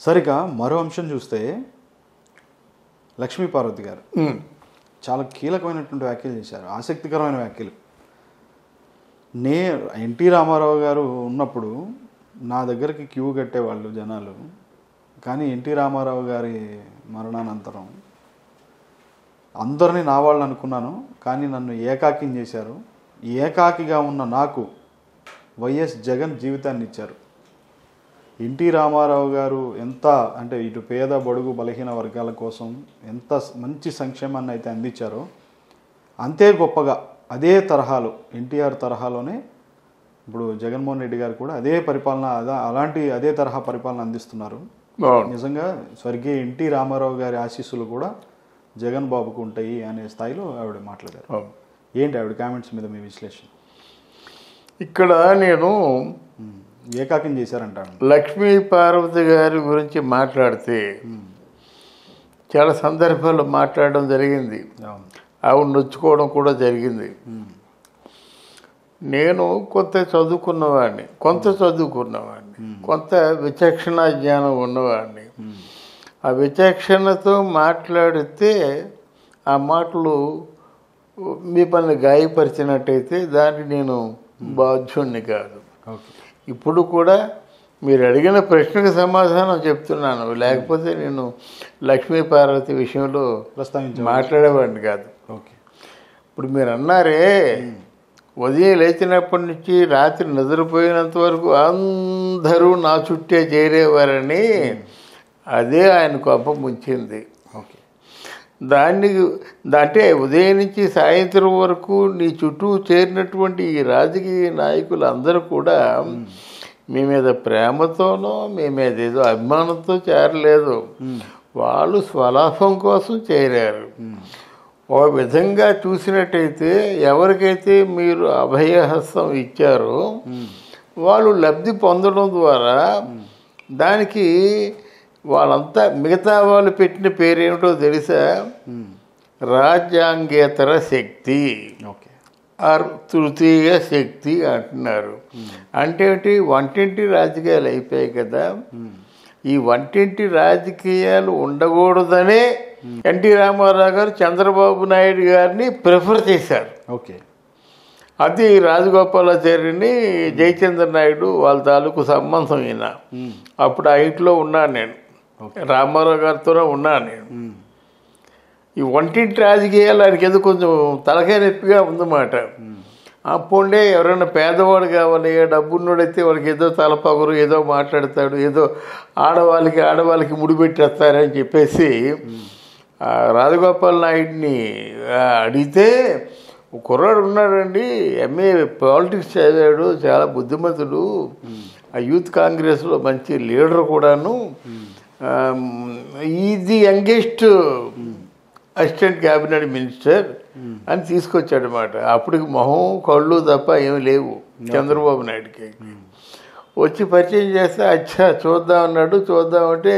సరిగా మరో అంశం చూస్తే లక్ష్మీపార్వతి గారు చాలా కీలకమైనటువంటి వ్యాఖ్యలు చేశారు, ఆసక్తికరమైన వ్యాఖ్యలు. ఎన్టీ రామారావు గారు ఉన్నప్పుడు నా దగ్గరికి క్యూ కట్టేవాళ్ళు జనాలు, కానీ ఎన్టీ రామారావు గారి మరణానంతరం అందరినీ నా వాళ్ళు అనుకున్నాను, కానీ నన్ను ఏకాకిని చేశారు. ఏకాకిగా ఉన్న నాకు వైఎస్ జగన్ జీవితాన్ని ఇచ్చారు. ఎన్టీ రామారావు గారు ఎంత అంటే ఇటు పేద బడుగు బలహీన వర్గాల కోసం ఎంత మంచి సంక్షేమాన్ని అయితే అందించారో, అంతే గొప్పగా అదే తరహాలో ఎన్టీఆర్ తరహాలోనే ఇప్పుడు జగన్మోహన్ రెడ్డి గారు కూడా అదే పరిపాలన అదే తరహా పరిపాలన అందిస్తున్నారు. నిజంగా స్వర్గీయ ఎన్టీ రామారావు గారి ఆశీస్సులు కూడా జగన్ బాబుకు ఉంటాయి అనే స్థాయిలో ఆవిడ మాట్లాడారు. ఏంటి ఆవిడ కామెంట్స్ మీద మీ విశ్లేషణ? ఇక్కడ నేను ఏకాకిం చేశారంటాను. లక్ష్మీ పార్వతి గారి గురించి మాట్లాడితే చాలా సందర్భాల్లో మాట్లాడడం జరిగింది, ఆవిడ నొచ్చుకోవడం కూడా జరిగింది. నేను కొంత చదువుకున్నవాడిని, కొంత విచక్షణ జ్ఞానం ఉన్నవాడిని. ఆ విచక్షణతో మాట్లాడితే ఆ మాటలు మీ పని గాయపరిచినట్టయితే దానికి నేను బాధ్యుణ్ణి కాదు. ఇప్పుడు కూడా మీరు అడిగిన ప్రశ్నకు సమాధానం చెప్తున్నాను, లేకపోతే నేను లక్ష్మీ పార్వతి విషయంలో మాట్లాడేవాడిని కాదు. ఇప్పుడు మీరు అన్నారే ఉదయం లేచినప్పటి నుంచి రాత్రి నిద్రపోయినంత వరకు అందరూ నా చుట్టే చేరేవారని, అదే ఆయన కోపం ముంచింది. అంటే ఉదయం నుంచి సాయంత్రం వరకు నీ చుట్టూ చేరినటువంటి ఈ రాజకీయ నాయకులు అందరూ కూడా మీ మీద ప్రేమతోనో మీ మీద ఏదో అభిమానంతో చేరలేదు, వాళ్ళు స్వలాభం కోసం చేరారు. ఒక విధంగా చూసినట్టయితే ఎవరికైతే మీరు అభయహస్తం ఇచ్చారో వాళ్ళు లబ్ధి పొందడం ద్వారా దానికి వాళ్ళంతా మిగతా వాళ్ళు పెట్టిన పేరేమిటో తెలుసా? రాజ్యాంగేతర శక్తి, తృతీయ శక్తి అంటున్నారు. అంటే వంటింటి రాజకీయాలు అయిపోయాయి కదా. ఈ వంటింటి రాజకీయాలు ఉండకూడదనే ఎన్టీ రామారావు గారు చంద్రబాబు నాయుడు గారిని ప్రిఫర్ చేశారు. అది రాజగోపాలాచారిని జయచంద్ర నాయుడు వాళ్ళ తాలూకు సంబంధం ఈయన. అప్పుడు ఆ ఇంట్లో ఉన్నాను నేను, రామారావు గారితోనే ఉన్నాను నేను. ఈ వంటింటి రాజకీయాలు ఆయనకి ఏదో కొంచెం తలకాయ నొప్పిగా ఉందన్నమాట. అప్పుడే ఎవరైనా పేదవాడు కావాలి, డబ్బున్నోడైతే వాడికి ఏదో తలపగురు ఏదో మాట్లాడతాడు, ఏదో ఆడవాళ్ళకి ముడిపెట్టేస్తారని చెప్పేసి రాజగోపాల్ నాయుడిని అడిగితే, కుర్రాడు ఉన్నాడండి, ఎంఏ పాలిటిక్స్ చదివాడు, చాలా బుద్ధిమంతుడు, ఆ యూత్ కాంగ్రెస్లో మంచి లీడర్ కూడాను, ఇది యంగెస్ట్ అసిస్టెంట్ క్యాబినెట్ మినిస్టర్ అని తీసుకొచ్చాడనమాట. అప్పటికి మొహం కళ్ళు తప్ప ఏమి లేవు చంద్రబాబు నాయుడికి. వచ్చి పరిచయం చేస్తే అచ్చా చూద్దాం అన్నాడు. చూద్దామంటే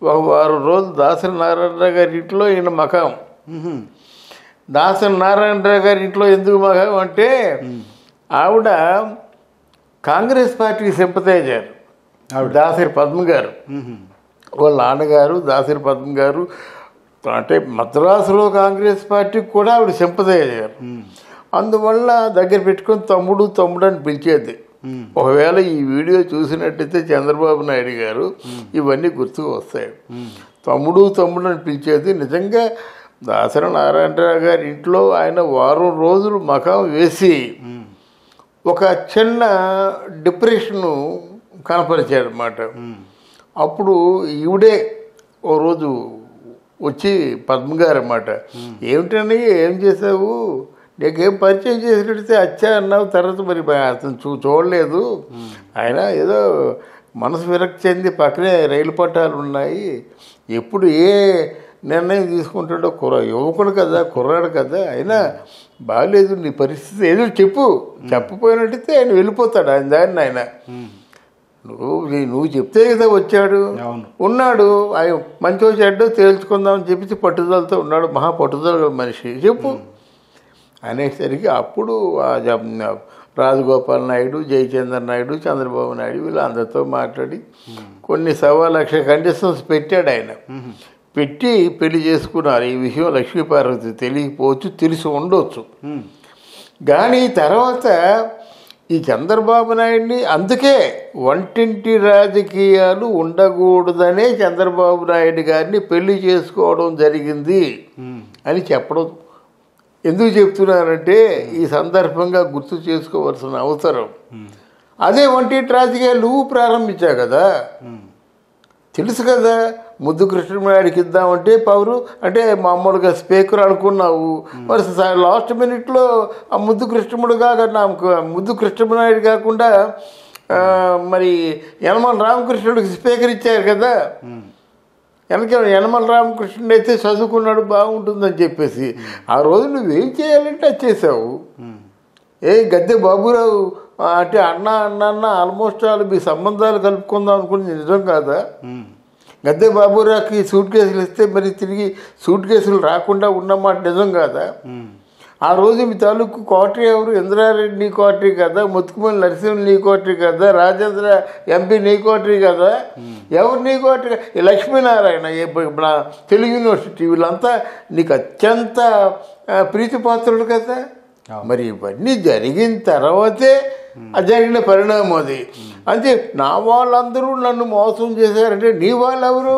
ఒక వారం రోజులు దాసరి నారాయణరావు గారి ఇంట్లో ఈయన మకాం. దాసరి నారాయణరావు గారి ఇంట్లో ఎందుకు మకాం అంటే ఆవిడ కాంగ్రెస్ పార్టీకి సింపతైజర్. దాసరి పద్మ గారు వాళ్ళ నాన్నగారు దాసరి పద్మ గారు, అంటే మద్రాసులో కాంగ్రెస్ పార్టీకి కూడా ఆవిడ సింపతైజర్. అందువల్ల దగ్గర పెట్టుకొని తమ్ముడు అని పిలిచేది. ఒకవేళ ఈ వీడియో చూసినట్టయితే చంద్రబాబు నాయుడు గారు ఇవన్నీ గుర్తుకు వస్తాయి. తమ్ముడు అని పిలిచేది. నిజంగా దాసరి నారాయణరావు గారి ఇంట్లో ఆయన వారం రోజులు మకాం వేసి ఒక చిన్న డిప్రెషను కనపరిచాడు అన్నమాట. అప్పుడు ఈవిడే ఓ రోజు వచ్చి పద్మగారు అన్నమాట, ఏమిటని ఏం చేసావు, నీకేం పరిచయం చేసినట్టయితే అచ్చా అన్నావు, తర్వాత మరి అతను చూడలేదు, ఆయన ఏదో మనసు విరక్తి చెంది పక్కనే రైలు పట్టాలు ఉన్నాయి, ఎప్పుడు ఏ నిర్ణయం తీసుకుంటాడో యువకుడు కదా, కుర్రాడు కదా, అయినా బాగాలేదు నీ పరిస్థితి, ఏదో చెప్పపోయినట్టయితే ఆయన వెళ్ళిపోతాడు ఆయన దాన్ని. ఆయన నువ్వు చెప్తే కదా వచ్చాడు, ఉన్నాడు, ఆయన మంచో చెడ్డో తేల్చుకుందామని చెప్పి పట్టుదలతో ఉన్నాడు, మహా పట్టుదల మనిషి, చెప్పు అనేసరికి అప్పుడు రాజగోపాల్ నాయుడు, జయచంద్ర నాయుడు, చంద్రబాబు నాయుడు వీళ్ళందరితో మాట్లాడి కొన్ని 1,15,00,000 కండిషన్స్ పెట్టాడు ఆయన. పెట్టి పెళ్లి చేసుకున్నారు. ఈ విషయం లక్ష్మీపార్వతి తెలియకపోవచ్చు, తెలిసి ఉండొచ్చు. కానీ తర్వాత ఈ చంద్రబాబు నాయుడిని అందుకే వంటింటి రాజకీయాలు ఉండకూడదనే చంద్రబాబు నాయుడు గారిని పెళ్లి చేసుకోవడం జరిగింది అని చెప్పడం ఎందుకు చెప్తున్నానంటే ఈ సందర్భంగా గుర్తు చేసుకోవాల్సిన అవసరం. అదే వంటింటి రాజకీయాలు నువ్వు ప్రారంభించావు కదా, తెలుసు కదా. ముద్దు కృష్ణనాయుడికి ఇద్దామంటే పవరు అంటే మామూలుగా స్పీకర్ అనుకున్నావు. మరి లాస్ట్ మినిట్లో ఆ ముద్దు కృష్ణనాయుడు కాకుండా మరి యనమల రామకృష్ణుడికి స్పీకర్ ఇచ్చారు కదా. యనమల రామకృష్ణుడు అయితే చదువుకున్నాడు బాగుంటుందని చెప్పేసి ఆ రోజు నువ్వేం చేయాలంటే అది చేసావు. గద్దె బాబురావు అంటే అన్న ఆల్మోస్ట్ వాళ్ళు మీ సంబంధాలు కలుపుకుందాం అనుకుని నిజం కాదా? గద్దె బాబురావుకి సూట్ కేసులు ఇస్తే మరి తిరిగి సూట్ కేసులు రాకుండా ఉన్నమాట నిజం కాదా? ఆ రోజు మీ తాలూకు కోటరీ ఎవరు? ఇంద్రారెడ్డి నీ కోటరీ కదా, ముత్తుకుమల్లి నరసింహ నీ కోటరీ కదా, రాజేంద్ర ఎంపీ నీ కోటరీ కదా, ఎవరు నీ కోటరీ? లక్ష్మీనారాయణ మన తెలుగు యూనివర్సిటీ వీళ్ళంతా నీకు అత్యంత ప్రీతిపాత్రులు కదా. మరి ఇవన్నీ జరిగిన తర్వాతే జరిగిన పరిణామం అది. అంటే నా వాళ్ళందరూ నన్ను మోసం చేశారంటే నీ వాళ్ళు ఎవరు?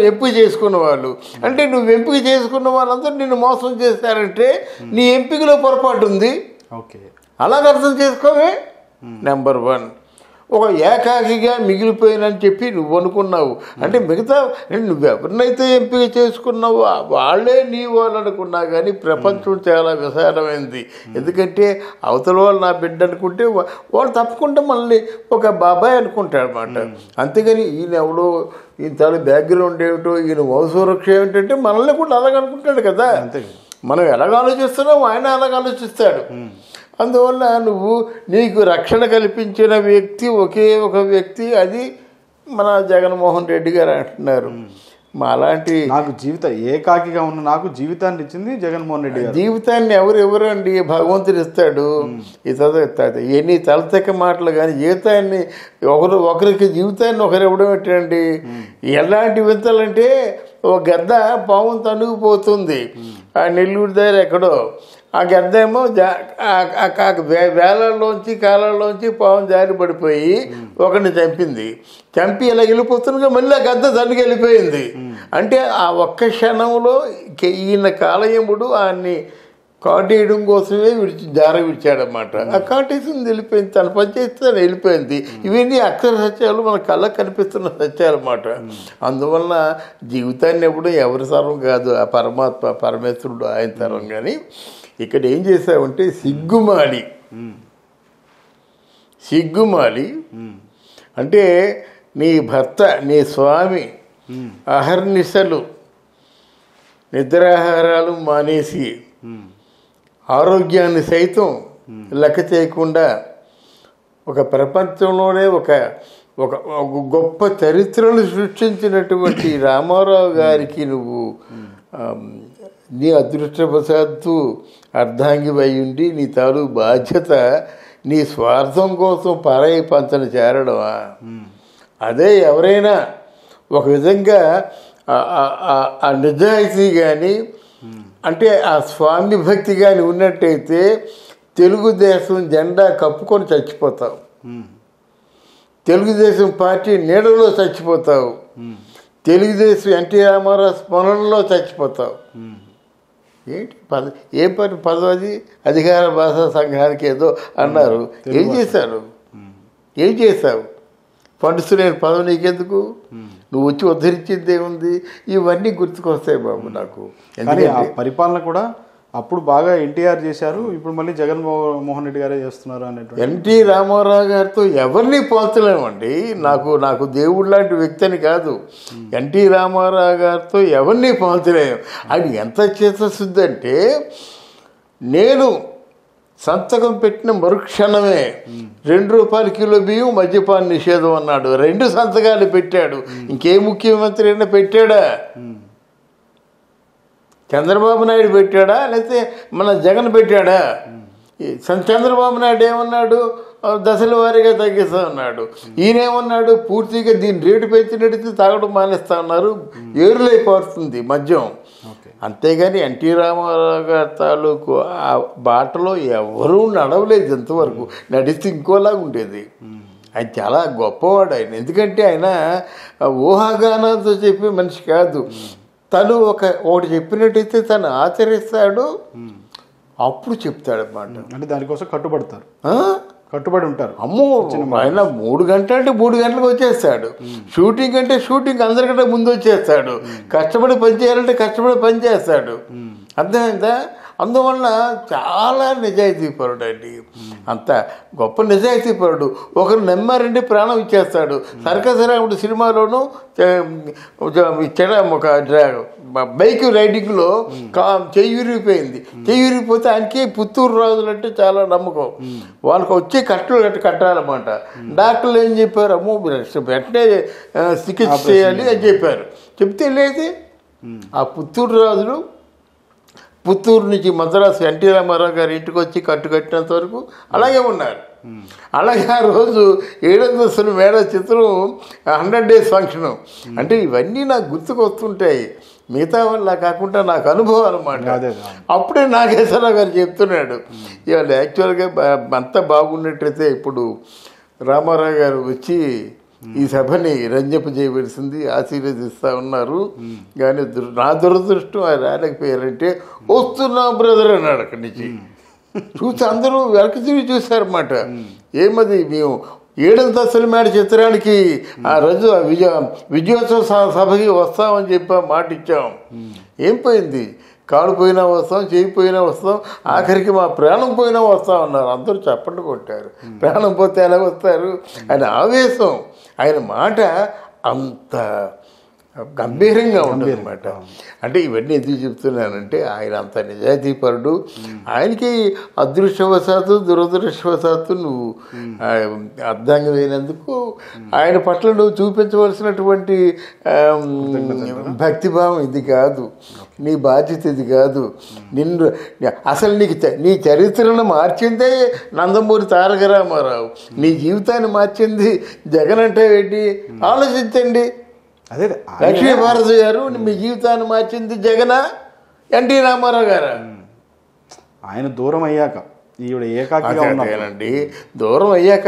ఎంపిక చేసుకున్న వాళ్ళు. అంటే నువ్వు ఎంపిక చేసుకున్న వాళ్ళందరూ నిన్ను మోసం చేశారంటే నీ ఎంపికలో పొరపాటు ఉంది. ఓకే, అలాగ అర్థం చేసుకోవే. నెంబర్ 1 ఒక ఏకాకిగా మిగిలిపోయినని చెప్పి నువ్వు అనుకున్నావు. అంటే మిగతా నువ్వెవరినైతే ఎంపిక చేసుకున్నావో వాళ్ళే నీ వాళ్ళు అనుకున్నా. కానీ ప్రపంచం చాలా విశాలమైంది. ఎందుకంటే అవతల వాళ్ళు నా బిడ్డ అనుకుంటే వాళ్ళు తప్పకుండా మనల్ని ఒక బాబాయ్ అనుకుంటాడు అన్నమాట. అంతేగాని ఈయన ఎవడో ఈయన చాలా బ్యాక్గ్రౌండ్ ఏమిటో ఈయన వంశవృక్ష ఏమిటంటే మనల్ని కూడా అలాగ అనుకుంటాడు కదా. మనం ఎలాగ ఆలోచిస్తున్నాం ఆయన అలాగ ఆలోచిస్తాడు. అందువల్ల నీకు రక్షణ కల్పించిన వ్యక్తి ఒకే ఒక వ్యక్తి, అది మన జగన్మోహన్ రెడ్డి గారు అంటున్నారు. మా అలాంటి ఏకాకిగా ఉన్న నాకు జీవితాన్ని ఇచ్చింది జగన్మోహన్ రెడ్డి గారు. జీవితాన్ని ఎవరు అండి? భగవంతుడు ఇస్తాడు. ఎన్ని తలతెక్క మాటలు. కానీ జీవితాన్ని ఒకరికి జీవితాన్ని ఒకరు ఇవ్వడం ఏంటండి? ఎలాంటి వింతలంటే ఒక గద్ద పాము తనుగుపోతుంది ఆ నెల్లూరు దగ్గర ఎక్కడో. ఆ గద్ద ఏమో వేలల్లోంచి కాలాల్లోంచి పాము జారి పడిపోయి ఒకరిని చంపి ఇలా వెళ్ళిపోతుండగా మళ్ళీ ఆ గద్ద తనకి వెళ్ళిపోయింది. అంటే ఆ ఒక్క క్షణంలో ఈయన కాలయముడు ఆయన్ని కాటేయడం కోసమే విడిచాడనమాట. ఆ కాటేసింది వెళ్ళిపోయింది, తన పని చేస్తే తను వెళ్ళిపోయింది. ఇవన్నీ అక్షర సత్యాలు మన కళ్ళకు కనిపిస్తున్న సత్యాలు అన్నమాట. అందువలన జీవితాన్ని ఎప్పుడు ఎవరి తరం కాదు, ఆ పరమాత్మ పరమేశ్వరుడు ఆయన తరం. కానీ ఇక్కడ ఏం చేసావంటే సిగ్గుమాలి అంటే నీ భర్త నీ స్వామి అహర్నిశలు నిద్రాహారాలు మానేసి ఆరోగ్యాన్ని సైతం లెక్క చేయకుండా ఒక ప్రపంచంలోనే ఒక గొప్ప చరిత్రను సృష్టించినటువంటి రామారావు గారికి నువ్వు నీ అదృష్టవశాత్తు అర్ధాంగివై ఉండి నీ తాలూకు బాధ్యత నీ స్వార్థం కోసం పరాయి పంచన చేరడమా? అదే ఎవరైనా ఒక విధంగా ఆ నిజాయితీ కానీ అంటే ఆ స్వామి భక్తి కానీ ఉన్నట్టయితే తెలుగుదేశం జెండా కప్పుకొని చచ్చిపోతావు, తెలుగుదేశం పార్టీ నీడలో చచ్చిపోతావు, తెలుగుదేశం ఎన్టీ రామారావు స్మరణలో చచ్చిపోతావు. ఏంటి పదవి అధికార భాషా సంఘానికి ఏదో అన్నారు. ఏం చేశావు? ఫండ్స్ లేని పదవి నీకెందుకు? నువ్వు వచ్చి ఉద్ధరించింది ఏముంది? ఇవన్నీ గుర్తుకొస్తాయి బాబు నాకు. ఎందుకంటే పరిపాలన కూడా అప్పుడు బాగా ఎన్టీఆర్ చేశారు, ఇప్పుడు మళ్ళీ జగన్మోహన్ రెడ్డి గారే చేస్తున్నారు అనేటువంటి. ఎన్టీ రామారావు గారితో ఎవరిని పోల్చలేమండి. నాకు దేవుడు లాంటి వ్యక్తిని కాదు. ఎన్టీ రామారావు గారితో ఎవరిని పోల్చలేము. అది ఎంత చిత్తశుద్ధి అంటే నేను సంతకం పెట్టిన మరుక్షణమే ₹2 కిలో బియ్యం మద్యపాన నిషేధం అన్నాడు. 2 సంతకాలు పెట్టాడు. ఇంకే ముఖ్యమంత్రి అయినా పెట్టాడా? చంద్రబాబు నాయుడు పెట్టాడా లేకపోతే మన జగన్ పెట్టాడా? చంద్రబాబు నాయుడు ఏమన్నాడు, దశల వారీగా తగ్గిస్తా ఉన్నాడు. ఈయనేమన్నాడు, పూర్తిగా దీని రేటు పెంచినట్టు తాగడం మానేస్తా ఉన్నారు, ఏరులైపోతుంది మద్యం. అంతేగాని ఎన్టీ రామారావు గారి తాలూకు ఆ బాటలో ఎవరూ నడవలేదు ఇంతవరకు. నడిస్తే ఇంకోలాగా ఉండేది. ఆయన చాలా గొప్పవాడు ఆయన. ఎందుకంటే ఆయన ఊహాగానాలతో చెప్పే మనిషి కాదు. తను ఒకటి చెప్పినట్టయితే తను ఆచరిస్తాడు, అప్పుడు చెప్తాడన్నమాట. అంటే దానికోసం కట్టుబడి ఉంటారు. అమ్మో, ఆయన 3 గంటలు అంటే 3 గంటలకు వచ్చేస్తాడు. షూటింగ్ అంటే షూటింగ్ అందరికంటే ముందు వచ్చేస్తాడు. కష్టపడి పని చేయాలంటే కష్టపడి పని చేస్తాడు. అర్థమైందా? అందువల్ల చాలా నిజాయితీపరుడు అండి. అంత గొప్ప నిజాయితీపరుడు. ఒకరు నమ్మారంటే ప్రాణం ఇచ్చేస్తాడు. సర్కస్ రాముడు సినిమాలోనూ ఒక బైక్ రైడింగ్లో చెయ్యిరిగిపోయింది. చెయ్యిరిగిపోతే ఆయనకి పుత్తూరు రాజులు అంటే చాలా నమ్మకం. వాళ్ళకి వచ్చే కట్టాలన్నమాట. డాక్టర్లు ఏం చెప్పారు, అమ్మో వెంటనే చికిత్స చేయాలి అని చెప్పారు. చెప్తే లేదు, ఆ పుత్తూరు రాజులు పుత్తూరు నుంచి మద్రాసు ఎన్టీ రామారావు గారి ఇంటికి వచ్చి కట్టినంత వరకు అలాగే ఉన్నారు. అలాగే ఆ రోజు 700 మేడ చిత్రం 100 days ఫంక్షను. అంటే ఇవన్నీ నాకు గుర్తుకు వస్తుంటాయి. మిగతా వల్ల కాకుండా నాకు అనుభవం అన్నమాట. అప్పుడే నాగేశ్వరరావు గారు చెప్తున్నాడు, ఇవాళ యాక్చువల్గా అంతా బాగున్నట్టయితే ఇప్పుడు రామారావు గారు వచ్చి ఈ సభని రంజింపజేయవలసింది, ఆశీర్వదిస్తూ ఉన్నారు. కానీ నా దురదృష్టం ఆయన రాలేకపోయారంటే, వస్తున్నాం బ్రదర్ అన్నాడు. అక్కడి నుంచి చూసి అందరూ వెనక్కి తిరిగి చూశారన్నమాట. ఏమది, మేము 7 మేడ చిత్రానికి ఆ రోజు విజయోత్సవ సభకి వస్తామని చెప్పి మాట ఇచ్చాం. ఏం పోయింది? కాడు పోయినా వస్తాం, చేయి పోయినా వస్తాం, ఆఖరికి మా ప్రాణం పోయినా వస్తాం అన్నారు. అందరూ చప్పట్లు కొట్టారు. ప్రాణం పోతే ఎలా వస్తారు? ఆయన ఆవేశం, ఆయన మాట అంత గంభీరంగా ఉంటుంది అన్నమాట. అంటే ఇవన్నీ ఎందుకు చెప్తున్నానంటే, ఆయన అంత నిజాయితీపరుడు. ఆయనకి అదృష్టవశాత్తు దురదృష్టవశాత్తు నువ్వు అర్థంగమైనందుకు ఆయన పట్ల నువ్వు చూపించవలసినటువంటి భక్తిభావం ఇది కాదు, నీ బాధ్యత ఇది కాదు. నిన్ను అసలు నీ చరిత్రను మార్చిందే నందమూరి తారక రామారావు. నీ జీవితాన్ని మార్చింది జగన్ అంటే ఏంటి ఆలోచించండి. అదే లక్ష్మీపార్వతి గారు మీ జీవితాన్ని మార్చింది జగనా, ఎన్టీ రామారావు గారు? ఆయన దూరం అయ్యాక ఈవిడ ఏకాకిగానండి. దూరం అయ్యాక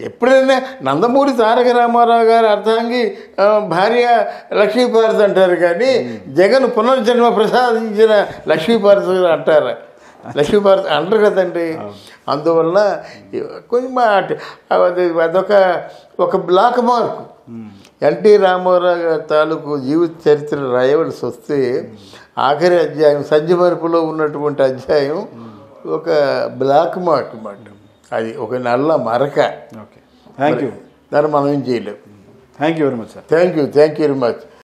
ఎప్పుడైనా నందమూరి తారక రామారావు గారు అర్థాంగి భార్య లక్ష్మీపార్వతి అంటారు, కానీ జగన్ పునర్జన్మ ప్రసాదించిన లక్ష్మీపార్వతి గారు అంటారా? లక్ష్మీపార్వతి అంటారు కదండి. అందువల్ల కొంచెం అదొక బ్లాక్ మార్క్. ఎన్టీ రామారావు గారి తాలూకు జీవిత చరిత్ర రాయవలసి వస్తే ఆఖరి అధ్యాయం సంజమరుపులో ఉన్నటువంటి అధ్యాయం ఒక బ్లాక్ మార్క్ అన్నమాట. అది ఒక నల్ల మరక. Okay, thank you. దాన్ని మనం ఏం చేయలేము. Thank you very much sir. Thank you very much.